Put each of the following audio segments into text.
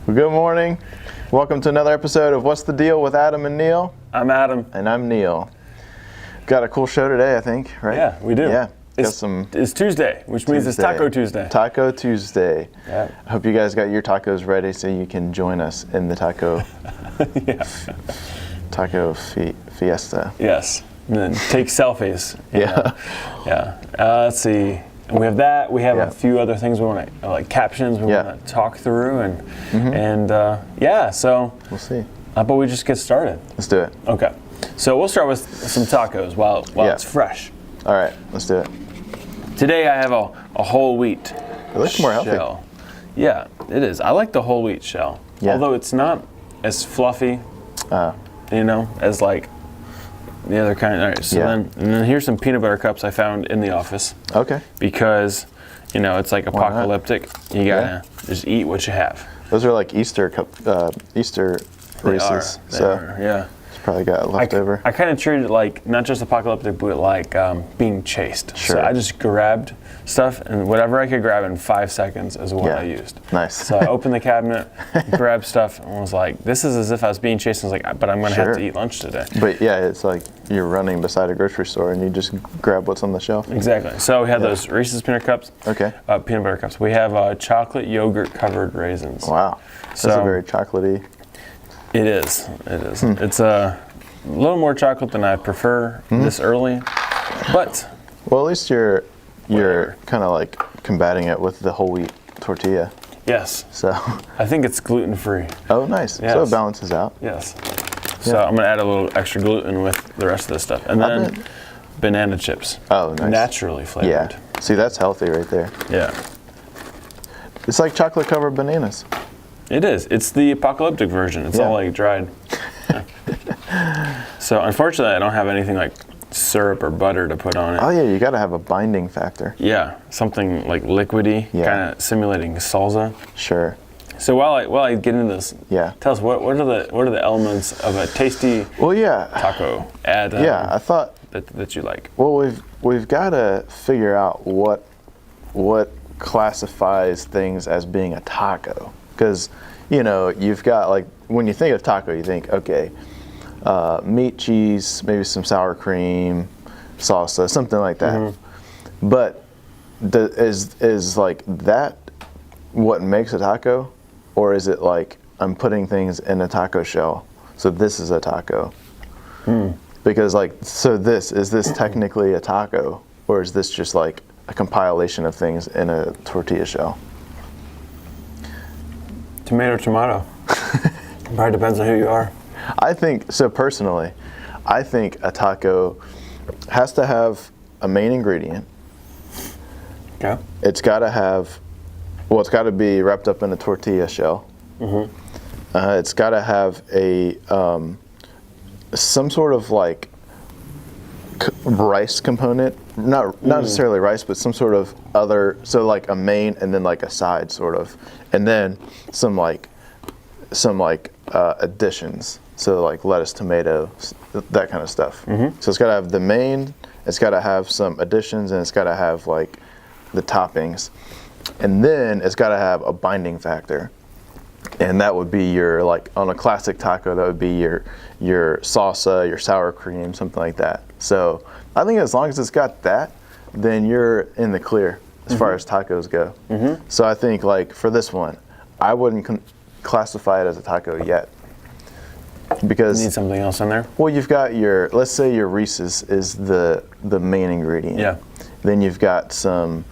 Well, good morning. Welcome to another episode of What's the Deal with Adam and Neil. I'm Adam. And I'm Neil. Got a cool show today, I think, right? Yeah, we do. Yeah. It's Tuesday, which means it's Taco Tuesday. Taco Tuesday. Yeah. I hope you guys got your tacos ready so you can join us in the taco fiesta. Yes. And then take selfies. Yeah. Yeah. Let's see. We have that. We have a few other things we want to, like captions we want to talk through. So. We'll see. How about we just get started? Let's do it. Okay. So we'll start with some tacos while it's fresh. All right, let's do it. Today I have a whole wheat shell. It looks more healthy. Yeah, it is. I like the whole wheat shell. Yeah. Although it's not as fluffy, as like the other kind. All right, so then here's some peanut butter cups I found in the office. Okay. Because, it's like apocalyptic. You gotta just eat what you have. Those are like Easter Reese's. They are. Probably got leftover. I kind of treated it like not just apocalyptic, but like being chased. Sure. So I just grabbed stuff, and whatever I could grab in 5 seconds is what I used. Nice. So I opened the cabinet, grabbed stuff, and was like, "This is as if I was being chased." And I was like, "But I'm gonna have to eat lunch today." But yeah, it's like you're running beside a grocery store and you just grab what's on the shelf. Exactly. So we have those Reese's peanut cups. Okay. Peanut butter cups. We have chocolate yogurt covered raisins. Wow. That's a very chocolatey. It is. It's a little more chocolate than I prefer this early, but well, at least you're kind of like combating it with the whole wheat tortilla. Yes. So I think it's gluten free. Oh, nice. Yes. So it balances out. Yes. So I'm gonna add a little extra gluten with the rest of this stuff, and then banana chips. Oh, nice. Naturally flavored. Yeah. See, that's healthy right there. Yeah. It's like chocolate covered bananas. It is. It's the apocalyptic version. It's all like dried. So unfortunately, I don't have anything like syrup or butter to put on it. Oh yeah, you got to have a binding factor. Yeah, something like liquidy, kind of simulating salsa. Sure. So while I get into this, tell us what are the elements of a tasty taco? I thought that you like. Well, we've got to figure out what classifies things as being a taco, because you've got, like, when you think of taco, you think, okay, meat, cheese, maybe some sour cream, salsa, something like that. Mm-hmm. But is like that what makes a taco, or is it like I'm putting things in a taco shell, so this is a taco? Because is this technically a taco, or is this just like a compilation of things in a tortilla shell? Tomato. Probably depends on who you are. Personally, I think a taco has to have a main ingredient. Okay. It's got to be wrapped up in a tortilla shell. Mm-hmm. It's got to have some sort of like rice component. Not necessarily rice, but some sort of other. So like a main and then like a side sort of, and then some additions. So like lettuce, tomato, that kind of stuff. Mm-hmm. So it's got to have the main, it's got to have some additions, and it's got to have like the toppings. And then it's got to have a binding factor. And that would be your, like on a classic taco, that would be your salsa, your sour cream, something like that. So I think as long as it's got that, then you're in the clear as far as tacos go. Mm-hmm. So I think like for this one, I wouldn't classify it as a taco yet. Because you need something else in there? Well, you've got let's say your Reese's is the main ingredient. Yeah. Then you've got some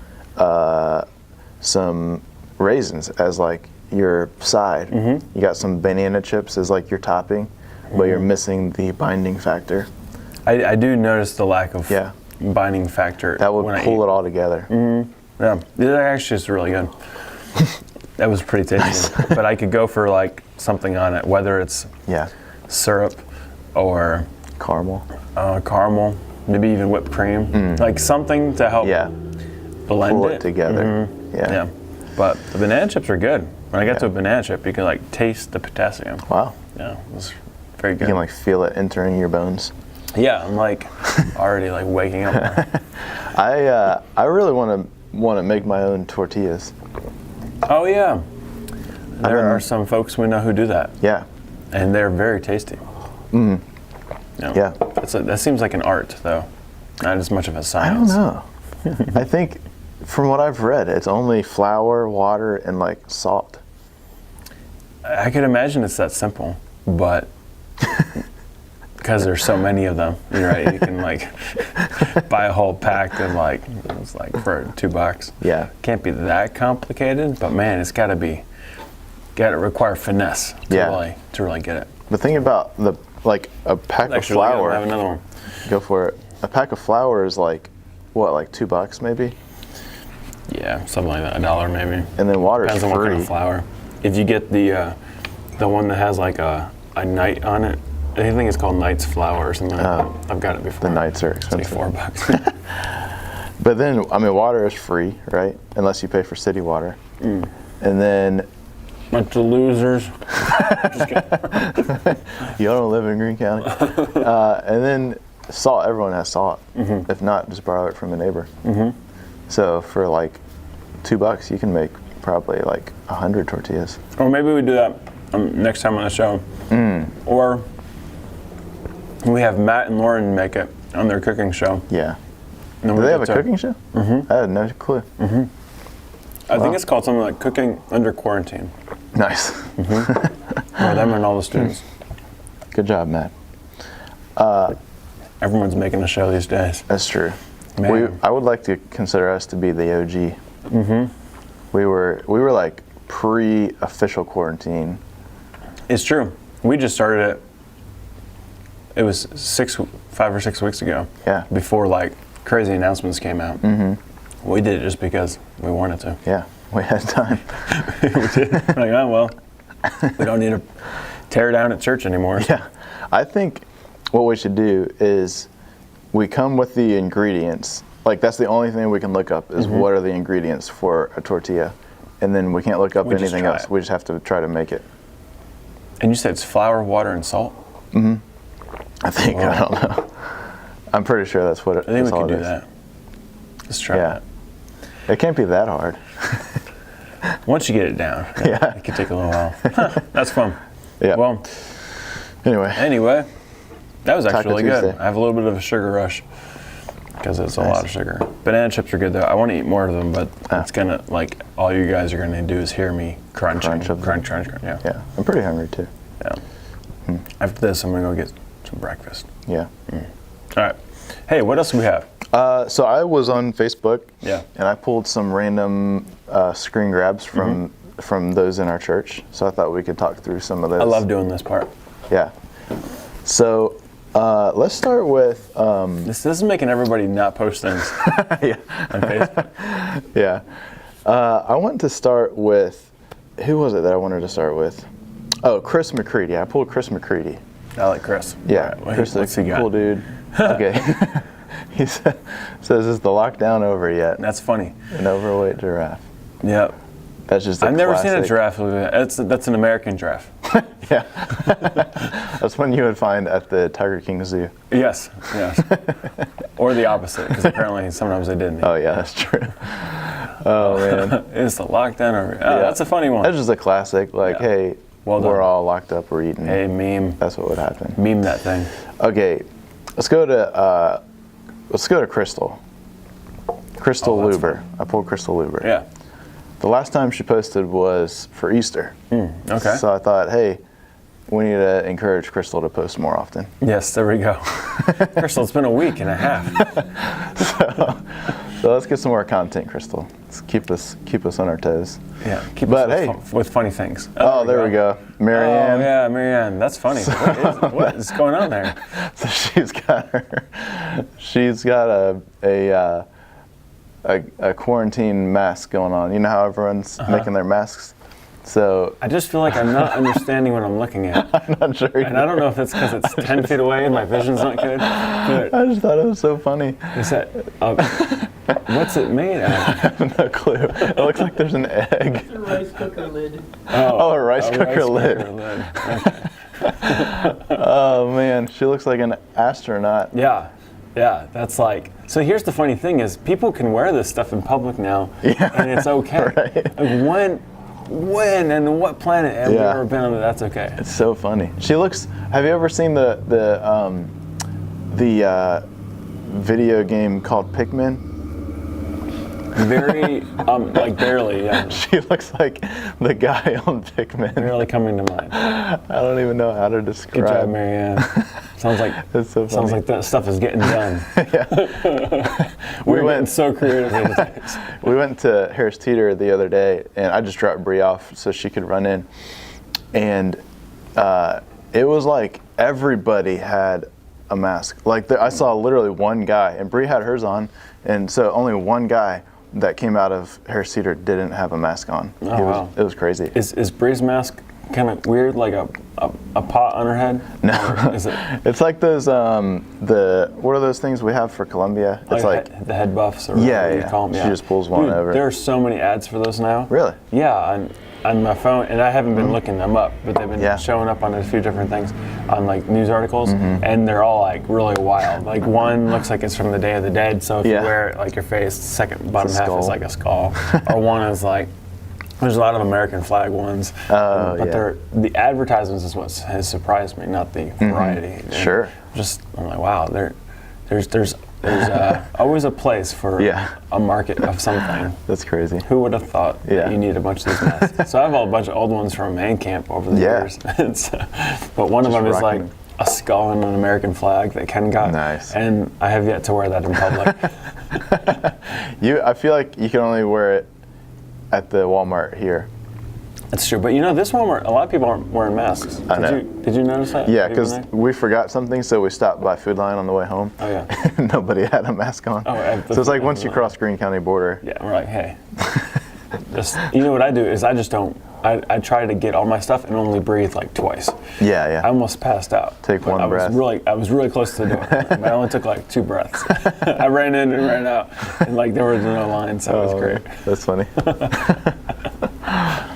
raisins as like your side. Mm-hmm. You got some banana chips as like your topping, but you're missing the binding factor. I do notice the lack of binding factor. That would pull it all together. Mm-hmm. Yeah, that actually is really good. That was pretty tasty. Nice. But I could go for like something on it, whether it's syrup or caramel, maybe even whipped cream, like something to help blend pull it together. Mm-hmm. Yeah. But the banana chips are good. When I got to a banana chip, you can like taste the potassium. Wow. Yeah, it was very good. You can like feel it entering your bones. Yeah, I'm like already like waking up. I really want to make my own tortillas. Oh yeah. There are some folks we know who do that. Yeah. And they're very tasty. Mm. Yeah. That seems like an art, though. Not as much of a science. I don't know. I think, from what I've read, it's only flour, water, and like salt. I could imagine it's that simple, but because there's so many of them, you're right. You can like buy a whole pack of like it's like for $2. Yeah. Can't be that complicated, but man, it's got to require finesse to really get it. The thing about a pack of flour. I have another one. Go for it. A pack of flour is like $2 maybe? Yeah, something like that, $1 maybe. And then water is free. Depends on what kind of flour. If you get the one that has like a night on it, I think it's called Knight's flour or something like that. I've got it before. The Knights are expensive. It's like $4. But then, water is free, right? Unless you pay for city water. Mm. And then... Bunch of losers. You don't live in Greene County. And then salt, everyone has salt. Mm-hmm. If not, just borrow it from a neighbor. Mm-hmm. So for like $2, you can make probably like 100 tortillas. Or maybe we do that next time on the show. Mm. Or we have Matt and Lauren make it on their cooking show. Yeah. Do they have a cooking show? Mm-hmm. I had no clue. Mm-hmm. I think it's called something like Cooking Under Quarantine. Nice. Mm-hmm. Or them and all the students. Good job, Matt. Everyone's making a show these days. That's true. I would like to consider us to be the OG. Mm-hmm. We were like pre-official quarantine. It's true. We just started it. It was 5 or 6 weeks ago. Yeah. Before like crazy announcements came out. Mm-hmm. We did it just because we wanted to. Yeah, we had time. We did. Like, oh well, we don't need to tear down at church anymore. Yeah, I think what we should do is we come with the ingredients. Like that's the only thing we can look up is what are the ingredients for a tortilla, and then we can't look up anything else. We just have to try to make it. And you said it's flour, water, and salt. Mm-hmm. I think I don't know. I'm pretty sure that's what it is. I think we can do that. Let's try that. It can't be that hard. Once you get it down, it can take a little while. That's fun. Yeah. Well, anyway, that was actually really good. I have a little bit of a sugar rush because it's a lot of sugar. Banana chips are good though. I want to eat more of them, but it's gonna all you guys are gonna do is hear me crunch. Yeah. Yeah. I'm pretty hungry too. Yeah. After this, I'm gonna go get some breakfast. Yeah. All right. Hey, what else do we have? So I was on Facebook, and I pulled some random screen grabs from those in our church. So I thought we could talk through some of those. I love doing this part. Yeah. So let's start with. This is making everybody not post things on Facebook. Yeah. I want to start with, who was it that I wanted to start with? Oh, Chris McCready. I pulled Chris McCready. I like Chris. Yeah, right, Chris is a cool dude. Okay. He says, is the lockdown over yet? That's funny. An overweight giraffe. Yep. That's just I've never seen a giraffe. That's an American giraffe. Yeah. That's one you would find at the Tiger King Zoo. Yes. Or the opposite, because apparently sometimes they didn't. Oh, yeah, that's true. Oh, man. It's the lockdown over. That's a funny one. That's just a classic. Hey, we're all locked up, we're eating. Hey, meme. That's what would happen. Meme that thing. Okay, let's go to Crystal. Crystal Luber. Fun. I pulled Crystal Luber. Yeah. The last time she posted was for Easter. Okay. So I thought, hey, we need to encourage Crystal to post more often. Yes, there we go. Crystal, it's been a week and a half. So let's get some more content, Crystal. Let's keep us on our toes. Yeah. Keep us with funny things. Oh, there we go. Marianne. Oh, yeah, Marianne. That's funny. What is going on there? So she's got a quarantine mask going on. You know how everyone's making their masks? So I just feel like I'm not understanding what I'm looking at. I'm not sure. And I don't know if it's because it's 10 feet away and my vision's not good. But I just thought it was so funny. Is that, what's it made out of? I have no clue. It looks like there's an egg. It's a rice cooker lid. Oh, a rice cooker lid. Okay. Oh, man. She looks like an astronaut. Yeah, that's like, so here's the funny thing is people can wear this stuff in public now, and it's okay. Right. when and what planet have we ever been on? That's okay. It's so funny. She looks. Have you ever seen the video game called Pikmin? Very, like barely, yeah. She looks like the guy on Pikmin. Barely coming to mind. I don't even know how to describe. Good job, Marianne. Sounds like It's so funny. sounds like that stuff is getting done. We went so creative these days. We went to Harris Teeter the other day, and I just dropped Bree off so she could run in, and it was like everybody had a mask. Like I saw literally one guy, and Bree had hers on, and so only one guy that came out of Harris Teeter didn't have a mask on. Wow. It was crazy. Is Bree's mask kind of weird, like a pot on her head? No, Or is it it's like those what are those things we have for Columbia? It's like the head buffs or Yeah, whatever yeah. you call them? She just pulls one Dude, over. There are so many ads for those now. Really? Yeah, on my phone, and I haven't been looking them up, but they've been showing up on a few different things, on like news articles, and they're all like really wild. Like one looks like it's from the Day of the Dead, so if you wear it, like your face, second bottom half is like a skull, or one is like, there's a lot of American flag ones, but the advertisements is what has surprised me, not the variety. And Sure. I'm like, wow, there's always a place for a market of something. That's crazy. Who would have thought that you need a bunch of these masks? So I have a bunch of old ones from Man Camp over the years. But one of them is like a skull and an American flag that Ken got. Nice. And I have yet to wear that in public. I feel like you can only wear it at the Walmart here. That's true, but you know, this Walmart, a lot of people aren't wearing masks. I know. Did you notice that? Yeah, because we forgot something, so we stopped by Food Lion on the way home. Oh yeah. Nobody had a mask on. So it's like once you cross Greene County border. Yeah, we're like, hey. Just, you know what I do is I just don't. I try to get all my stuff and only breathe like twice. Yeah. I almost passed out. Take one breath. I was really close to the door, but I only took like 2 breaths. I ran in and ran out, and like there was no line, so it was great. That's funny.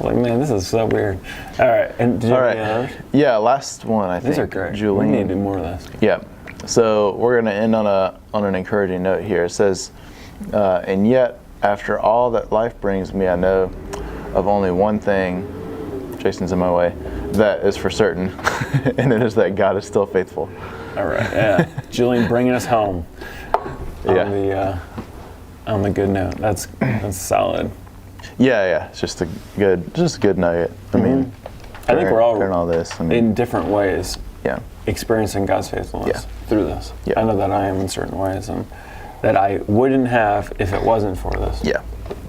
Like, man, this is so weird. All right, and did you have any others? Yeah, last one I think. These are great. Julie. We need to do more of this. Yeah. So we're going to end on an encouraging note here. It says, and yet after all that life brings me, I know of only one thing, Jason's in my way, that is for certain, and it is that God is still faithful. All right, yeah. Julian bringing us home on the good note. That's solid. Yeah. It's just a good nugget. I mean, I think we're all this. in different ways yeah, experiencing God's faithfulness through this. Yeah. I know that I am in certain ways, and that I wouldn't have if it wasn't for this. Yeah,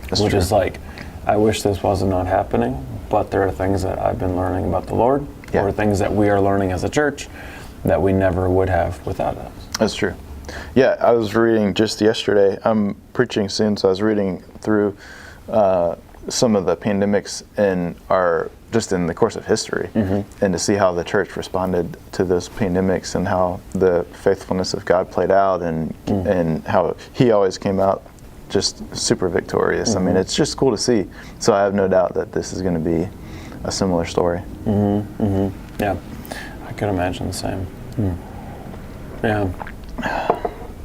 that's which true. is like, I wish this wasn't not happening, but there are things that I've been learning about the Lord, or things that we are learning as a church that we never would have without us. That's true. Yeah, I was reading just yesterday. I'm preaching soon, so I was reading through some of the pandemics in the course of history, and to see how the church responded to those pandemics and how the faithfulness of God played out, and how He always came out just super victorious. I mean, it's just cool to see. So I have no doubt that this is going to be a similar story. Yeah, I could imagine the same. Yeah.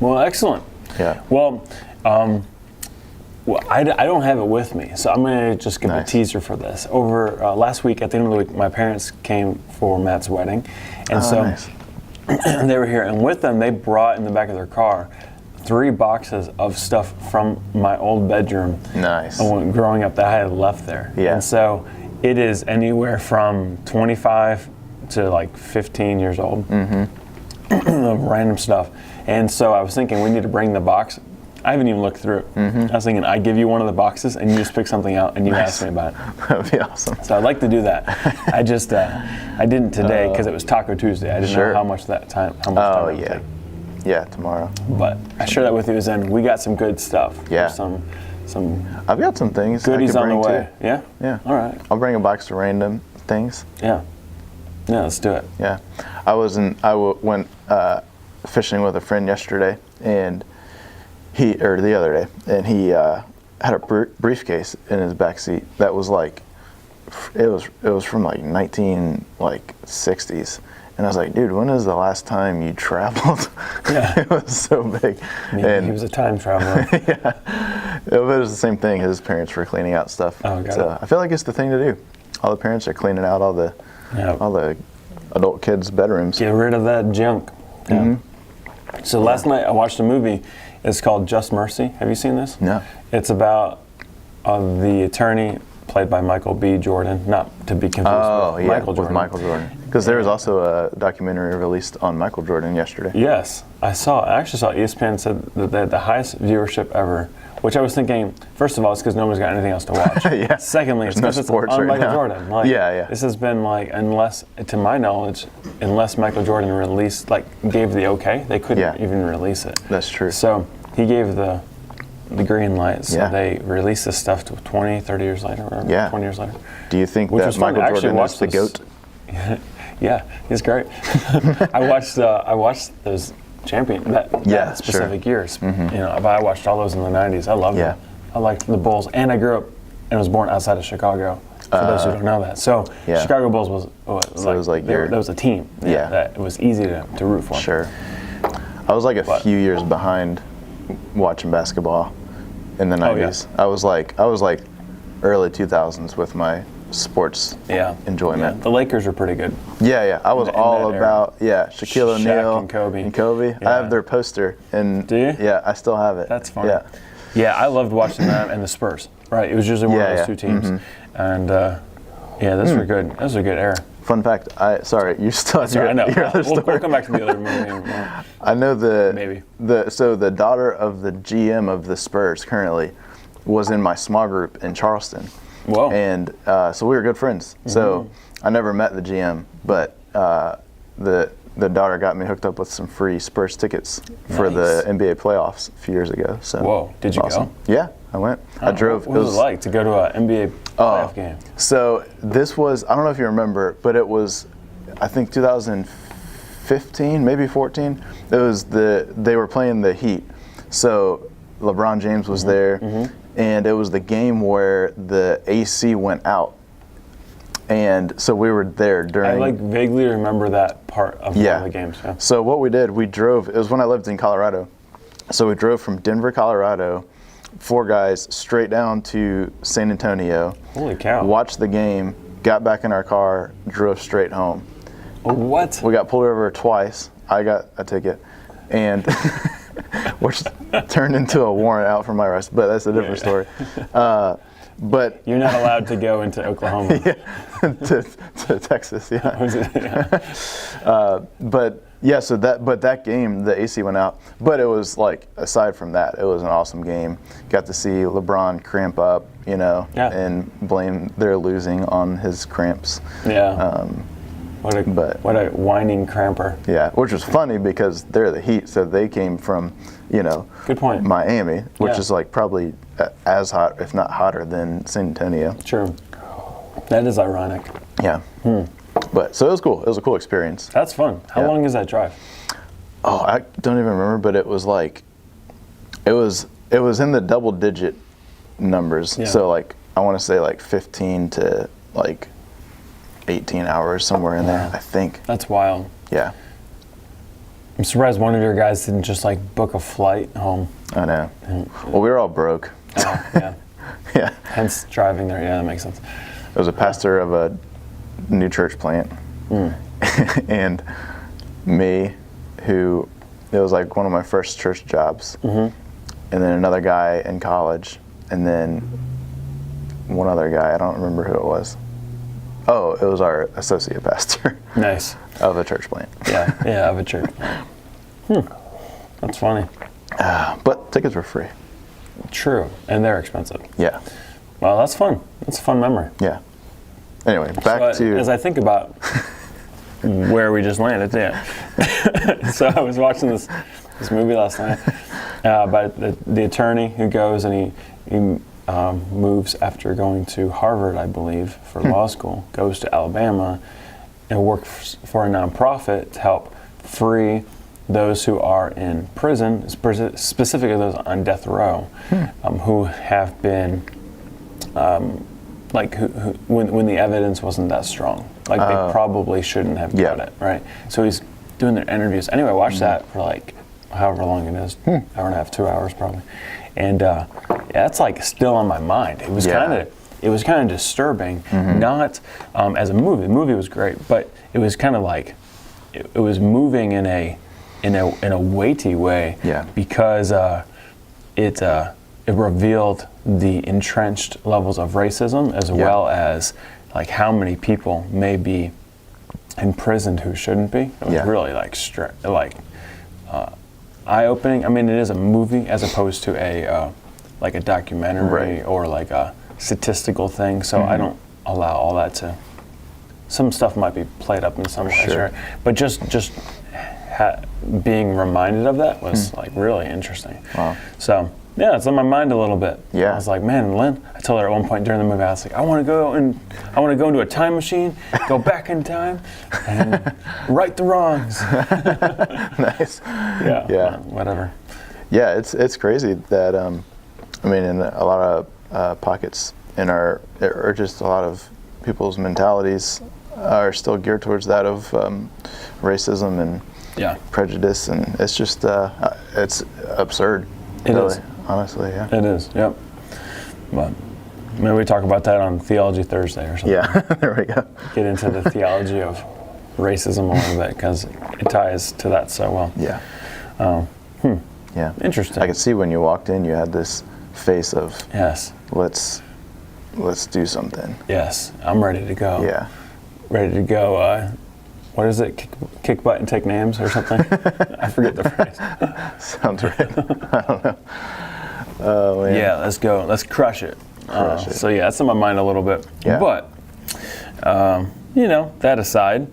Well, excellent. Yeah. Well, I don't have it with me, so I'm going to just give a teaser for this. Over last week, at the end of the week, my parents came for Matt's wedding, and they were here. And with them, they brought in the back of their car 3 boxes of stuff from my old bedroom. Nice. Growing up, that I had left there. Yeah. And so it is anywhere from 25 to like 15 years old of random stuff. And so I was thinking we need to bring the box. I haven't even looked through it. I was thinking I'd give you one of the boxes and you just pick something out and you ask me about it. That would be awesome. So I'd like to do that. I just I didn't today because it was Taco Tuesday. I didn't know how much time it would take. Yeah, tomorrow. But I share that with you as in we got some good stuff. Yeah. Some I've got some things. goodies on the way. Too. Yeah? Yeah. All right. I'll bring a box of random things. Yeah. Yeah, let's do it. Yeah. I went fishing with a friend yesterday, and the other day, and he had a briefcase in his back seat that was like, it was from like 1960s, And I was like, dude, when is the last time you traveled? Yeah. It was so big. And he was a time traveler. Yeah. It was the same thing. His parents were cleaning out stuff. Oh, got so it. I feel like it's the thing to do. All the parents are cleaning out all the adult kids' bedrooms. Get rid of that junk. Yeah. Mm-hmm. So last night I watched a movie. It's called Just Mercy. Have you seen this? No. It's about the attorney played by Michael B. Jordan, not to be confused with Michael Jordan. With Michael Jordan. Because there was also a documentary released on Michael Jordan yesterday. Yes, I actually saw ESPN said that they had the highest viewership ever, which I was thinking, first of all, it's because nobody's got anything else to watch. Yeah. Secondly, it's because it's on right Michael now. Jordan. This has been unless, to my knowledge, unless Michael Jordan gave the okay, they couldn't even release it. That's true. So he gave the green light, so they released this stuff to 20, 30 years later, or 20 years later. Do you think that Michael Jordan is the GOAT? Yeah, he's great. I watched those that specific years. Mm-hmm. But I watched all those in the 90s. I loved them. I liked the Bulls, and I grew up and was born outside of Chicago. For those who don't know that, so Chicago Bulls that was a team. That it was easy to root for. Sure. I was a few years behind watching basketball in the 90s. I was like early 2000s with my sports enjoyment. Yeah. The Lakers were pretty good. Yeah. I was all about Shaquille O'Neal and Kobe. Yeah. I have their poster, and do you? Yeah, I still have it. That's funny. Yeah, I loved watching that and the Spurs. Right, it was usually one of those two teams, and those were good. Those were a good era. Fun fact. You still have I know. your other story. We'll come back to the other movie. I know maybe. The daughter of the GM of the Spurs currently was in my small group in Charleston. Whoa. And so we were good friends. Mm-hmm. So I never met the GM, but the daughter got me hooked up with some free Spurs tickets for the NBA playoffs a few years ago. So whoa, did you go? Yeah, I went. I drove. What was it like to go to an NBA playoff game? So this was, I don't know if you remember, but it was, I think 2015, maybe 14. It was they were playing the Heat. So LeBron James was there, and it was the game where the AC went out. And so we were there during. I vaguely remember that part of one of the games. Yeah. So what we did, we drove. It was when I lived in Colorado. So we drove from Denver, Colorado, 4 guys straight down to San Antonio. Holy cow! Watched the game, got back in our car, drove straight home. What? We got pulled over twice. I got a ticket, and which turned into a warrant out for my arrest. But that's a different story. But you're not allowed to go into Oklahoma. to Texas, So that game, the AC went out. But it was aside from that, it was an awesome game. Got to see LeBron cramp up, and blame their losing on his cramps. Yeah. What a whining cramper. Yeah, which was funny because they're the Heat, so they came from, good point, Miami, which is probably as hot, if not hotter, than San Antonio. Sure. That is ironic. Yeah. But so it was cool. It was a cool experience. That's fun. How long is that drive? Oh, I don't even remember, but it was it was in the double-digit numbers. Yeah. So I want to say 15 to 18 hours, somewhere in there, I think. That's wild. Yeah. I'm surprised one of your guys didn't just book a flight home. I know. Well, we were all broke. Yeah. Yeah. Hence driving there. Yeah, that makes sense. I was a pastor of a new church plant, and me, who it was one of my first church jobs, and then another guy in college, and then one other guy. I don't remember who it was. Oh, it was our associate pastor. Nice. Of a church plant. Yeah, of a church. That's funny. But tickets were free. True, and they're expensive. Yeah. Well, that's fun. That's a fun memory. Yeah. Anyway, back to... As I think about where we just landed, So I was watching this movie last night about the attorney who goes and he moves after going to Harvard, I believe, for law school, goes to Alabama and works for a nonprofit to help free those who are in prison, specifically those on death row, who have been, when the evidence wasn't that strong. Like they probably shouldn't have got it, right? So he's doing their interviews. Anyway, I watched that for like however long it is, hour and a half, 2 hours probably. And yeah, that's like still on my mind. It was kind of disturbing, not as a movie. The movie was great, but it was kind of like it was moving in a weighty way, because it revealed the entrenched levels of racism, as well as like how many people may be imprisoned who shouldn't be. It was really like eye-opening. I mean, it is a movie as opposed to a like a documentary or like a statistical thing. So I don't allow all that to. Some stuff might be played up in some way, sure. But just being reminded of that was like really interesting. Wow. So yeah, it's on my mind a little bit. Yeah. I was like, man, Lynn. I told her at one point during the movie, I was like, I want to go into a time machine, go back in time, and right the wrongs. Nice. Yeah. Whatever. Yeah, it's crazy that I mean, in a lot of pockets or just a lot of people's mentalities are still geared towards that of racism and prejudice, and it's just it's absurd. It really is. Honestly, yeah. It is, yep. But maybe we talk about that on Theology Thursday or something. Yeah, there we go. Get into the theology of racism a little bit, because it ties to that so well. Yeah. Yeah. Interesting. I could see when you walked in, you had this face of, yes, let's do something. Yes, I'm ready to go. Yeah. Ready to go. What is it? Kick butt and take names or something? I forget the phrase. Sounds right. I don't know. Oh, man. Yeah, let's go. Let's crush it. So yeah, that's on my mind a little bit. Yeah. But, that aside,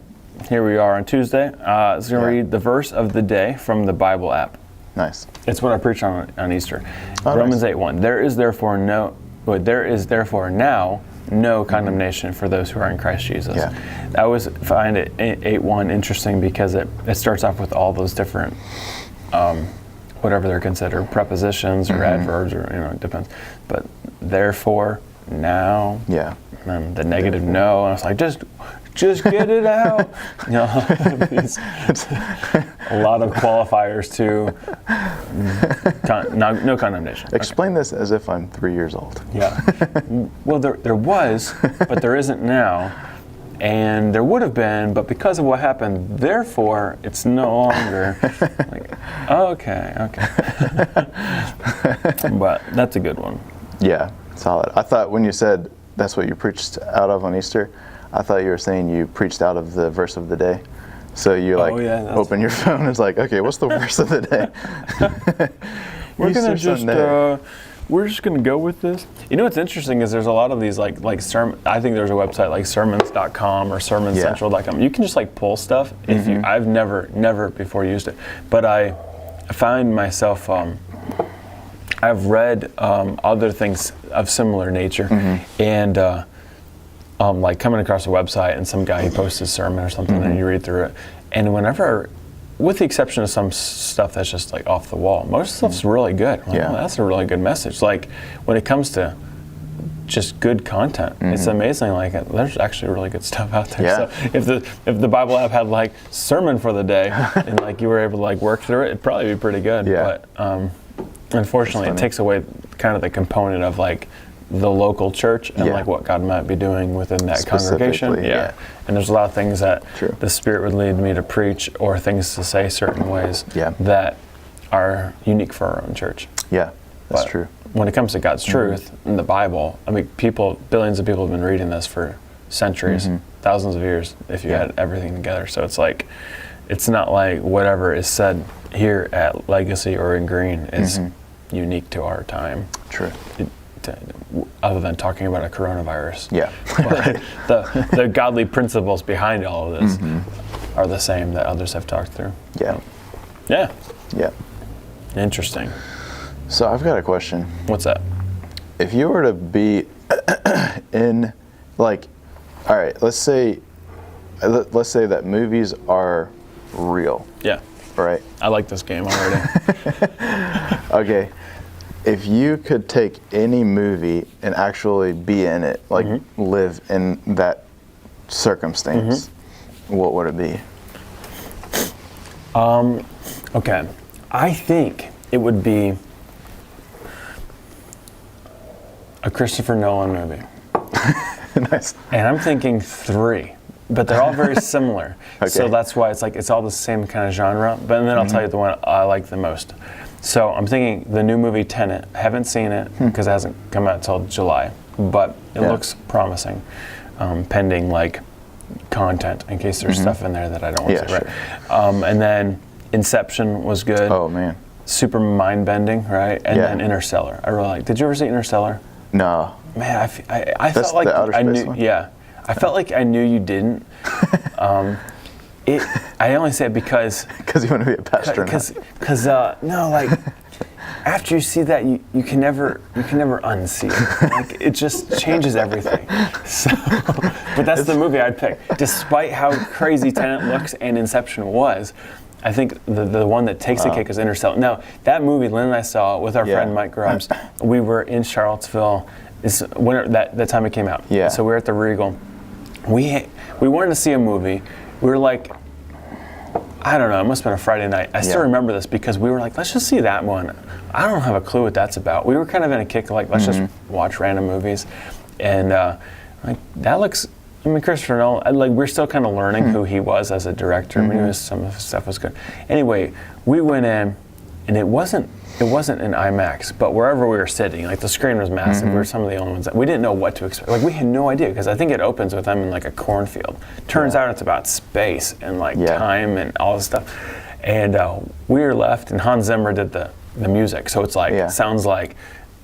here we are on Tuesday. I was going to read the verse of the day from the Bible app. Nice. It's what I preach on Easter. Romans 8:1. There is therefore now no condemnation for those who are in Christ Jesus. Yeah. I always find it 8:1 interesting, because it starts off with all those different whatever they're considered, prepositions or adverbs, or it depends. But therefore, now, and the negative no, and I was like, just get it out. A lot of qualifiers to no condemnation. Explain this as if I'm 3 years old. Yeah. Well, there was, but there isn't now. And there would have been, but because of what happened, therefore, it's no longer. Okay. But that's a good one. Yeah, solid. I thought when you said that's what you preached out of on Easter, I thought you were saying you preached out of the verse of the day. So you open your phone and it's like, okay, what's the verse of the day? We're just gonna go with this. You know what's interesting is there's a lot of these like sermon. I think there's a website like sermons.com or sermoncentral.com. You can just like pull stuff. If you, I've never before used it, but I find myself. I've read other things of similar nature, and like coming across a website and some guy who posts a sermon or something, and you read through it, and whenever. With the exception of some stuff that's just like off the wall, most stuff's really good. Like, oh, that's a really good message. Like when it comes to just good content, it's amazing. Like there's actually really good stuff out there. Yeah. So if the Bible app had like sermon for the day and like you were able to like work through it, it'd probably be pretty good. Yeah. But unfortunately, it takes away kind of the component of like the local church and like what God might be doing within that congregation. Yeah. And there's a lot of things that the Spirit would lead me to preach or things to say certain ways that are unique for our own church. Yeah, that's true. When it comes to God's truth in the Bible, I mean, billions of people have been reading this for centuries, thousands of years, if you had everything together. So it's like, it's not like whatever is said here at Legacy or in Green is unique to our time. True. Other than talking about a coronavirus. Yeah. But the godly principles behind all of this are the same that others have talked through. Yeah. Yeah. Yeah. Interesting. So I've got a question. What's that? If you were to be in, like, all right, let's say that movies are real. Yeah. Right? I like this game already. Okay. If you could take any movie and actually be in it, like live in that circumstance, what would it be? Okay. I think it would be a Christopher Nolan movie. Nice. And I'm thinking 3, but they're all very similar. Okay. So that's why it's all the same kind of genre. But then I'll tell you the one I like the most. So I'm thinking the new movie Tenet. I haven't seen it because it hasn't come out till July, but it looks promising, pending like content in case there's stuff in there that I don't want to see. Sure. Right. And then Inception was good. Oh man. Super mind bending, right? And then Interstellar. I really like. Did you ever see Interstellar? No. Man, I That's felt like the outer I space knew. one? Yeah, I felt like I knew you didn't. I only say it because you want to be a pastronaut. Because no, like after you see that, you can never unsee it. Like it just changes everything. So, but that's the movie I'd pick, despite how crazy Tenet looks and Inception was. I think the one that takes the cake is Interstellar. Now, that movie, Lynn and I saw with our friend Mike Grubbs. We were in Charlottesville when that time it came out. Yeah. So we were at the Regal. We wanted to see a movie. We were like, I don't know, it must have been a Friday night. I still remember this because we were like, let's just see that one. I don't have a clue what that's about. We were kind of in a kick like, let's just watch random movies. And like that looks, I mean, Christopher Nolan, like we're still kind of learning who he was as a director. I mean, some of his stuff was good. Anyway, we went in, and it wasn't in IMAX, but wherever we were sitting, like the screen was massive. We were some of the only ones that we didn't know what to expect. Like we had no idea because I think it opens with them in like a cornfield. Turns out it's about space and like time and all this stuff. And we were left, and Hans Zimmer did the music, so it's like sounds like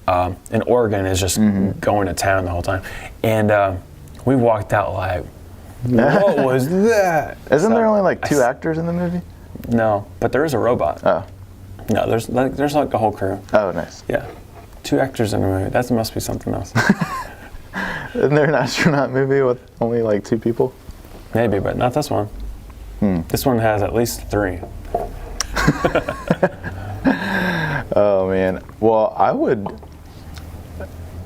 an organ is just going to town the whole time. And we walked out like, what was that? Isn't there only like 2 actors in the movie? No, but there is a robot. Oh. No, there's like a whole crew. Oh, nice. Yeah. 2 actors in the movie. That must be something else. Isn't there an astronaut movie with only like 2 people? Maybe, but not this one. This one has at least 3. Oh man. Well, I would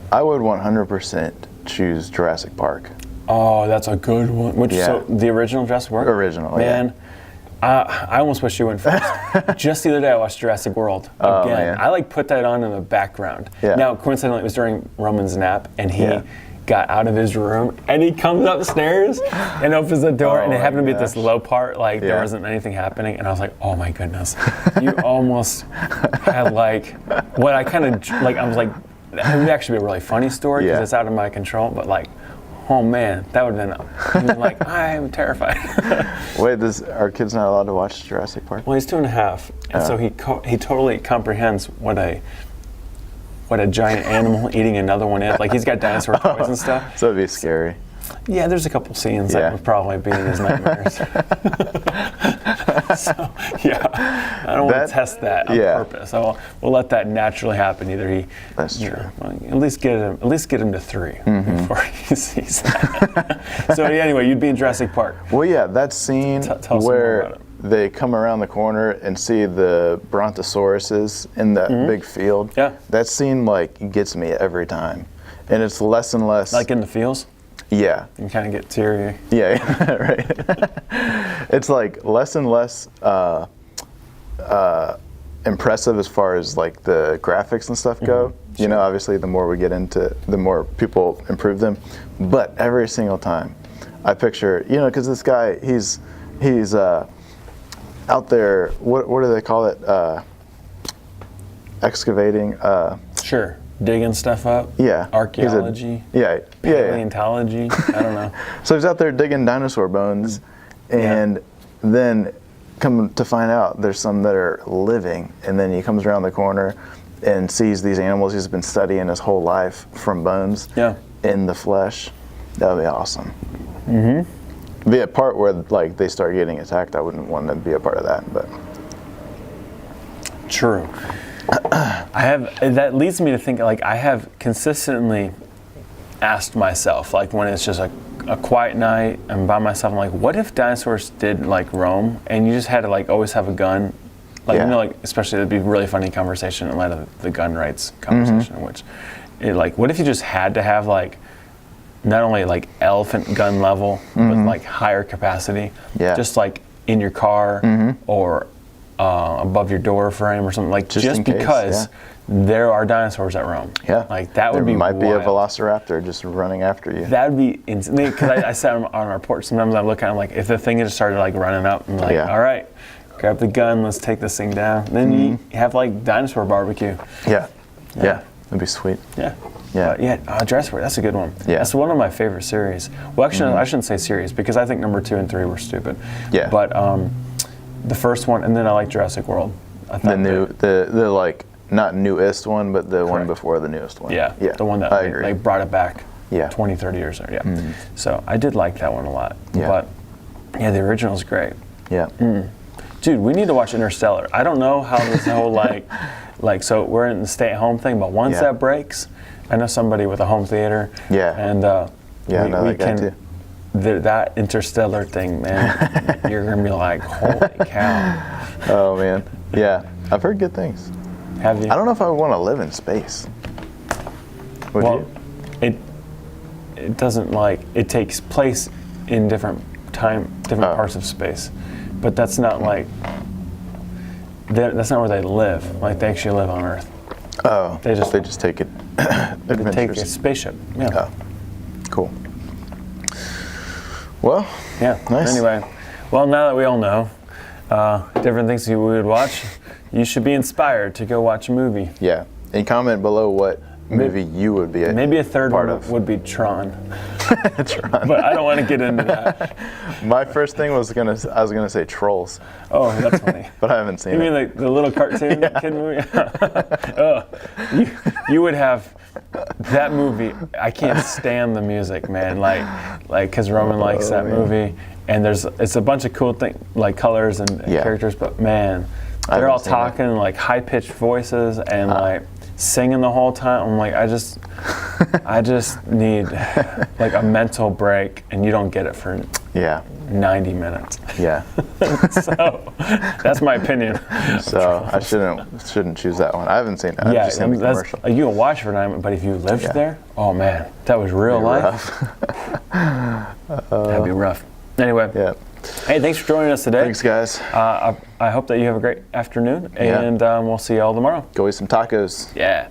100% choose Jurassic Park. Oh, that's a good one. So the original Jurassic Park? Original, man. I almost wish you went first. Just the other day I watched Jurassic World again. Man. I like put that on in the background. Yeah. Now, coincidentally, it was during Roman's nap, and he got out of his room, and he comes upstairs and opens the door, and it happened to be at this low part, like there wasn't anything happening, and I was like, oh my goodness. You almost had like, what I kind of, like, I was like, that would actually be a really funny story because it's out of my control, but like, oh man, that would have been like, I'm terrified. Wait, are kids not allowed to watch Jurassic Park? Well, he's 2.5, and so he totally comprehends what a giant animal eating another one is. Like he's got dinosaur toys and stuff. So it'd be scary. Yeah, there's a couple scenes that would probably be in his nightmares. So, I don't want to test that on purpose. So we'll let that naturally happen. Either That's true. At least get him to 3 before he sees that. So anyway, you'd be in Jurassic Park. Well, yeah, that scene tell where they come around the corner and see the brontosauruses in that big field. Yeah. That scene like gets me every time, and it's less and less. Like in the fields. Yeah. You kind of get teary. Yeah, right. It's like less and less impressive as far as like the graphics and stuff go. You know, obviously the more we get into, the more people improve them. But every single time, I picture, you know, because this guy, he's out there. What do they call it? Excavating. Sure. Digging stuff up? Yeah. Archaeology? Paleontology? I don't know. So he's out there digging dinosaur bones, and then come to find out there's some that are living, and then he comes around the corner and sees these animals he's been studying his whole life from bones in the flesh. That would be awesome. Be a part where like they start getting attacked. I wouldn't want to be a part of that, but. True. That leads me to think, like, I have consistently asked myself, like, when it's just a quiet night, I'm by myself, I'm like, what if dinosaurs did, like, roam, and you just had to, like, always have a gun? Like, you know, like, especially, it'd be a really funny conversation in light of the gun rights conversation, which, like, what if you just had to have, like, not only like elephant gun level, but like higher capacity. Yeah. Just like in your car or above your door frame or something, like just because there are dinosaurs that roam. Yeah. Like that would be There might be a wild. velociraptor just running after you. That would be insane. Because I sat on our porch. Sometimes I look at it, I'm like, if the thing just started like running up, I'm like, all right, grab the gun, let's take this thing down. And then you have like dinosaur barbecue. Yeah. Yeah. That'd be sweet. Yeah. Yeah. Jurassic Park, that's a good one. Yeah. That's one of my favorite series. Well, actually, I shouldn't say series because I think number 2 and 3 were stupid. Yeah. But the first one, and then I like Jurassic World. I The new, the like, not newest one, but the one before the newest one. Yeah. The one that like brought it back 20, 30 years ago. Yeah. So I did like that one a lot. Yeah. But yeah, the original's great. Yeah. Dude, we need to watch Interstellar. I don't know how this whole like so we're in the stay-at-home thing, but once that breaks, I know somebody with a home theater. Yeah. And we can. That Interstellar thing, man, you're gonna be like, holy cow. Oh man. Yeah. I've heard good things. Have you? I don't know if I would want to live in space. Would you? It doesn't like it takes place in different parts of space, but that's not like that's not where they live. Like they actually live on Earth. Oh. They just take it. They take a spaceship. Yeah. Oh. Cool. Well. Yeah. Nice. Anyway, well, now that we all know different things you would watch, you should be inspired to go watch a movie. Yeah. And comment below what movie you would be maybe a third part one of. would be Tron. Tron. But I don't want to get into that. My first thing I was gonna say Trolls. Oh, that's funny. But I haven't seen You it. mean like the little cartoon kid movie? Oh, you would have that movie. I can't stand the music, man. Like because Roman likes that movie, and it's a bunch of cool things like colors and characters, but man, they're all talking like high pitched voices and like singing the whole time. I'm like, I just need like a mental break, and you don't get it for 90 minutes. Yeah. So that's my opinion. So I shouldn't choose that one. I haven't seen it. I've just seen the commercial. You can watch for 9 minutes, but if you lived there, oh man, that was real life. That'd be rough. Anyway. Yeah. Hey, thanks for joining us today. Thanks, guys. I hope that you have a great afternoon, and we'll see you all tomorrow. Go eat some tacos. Yeah.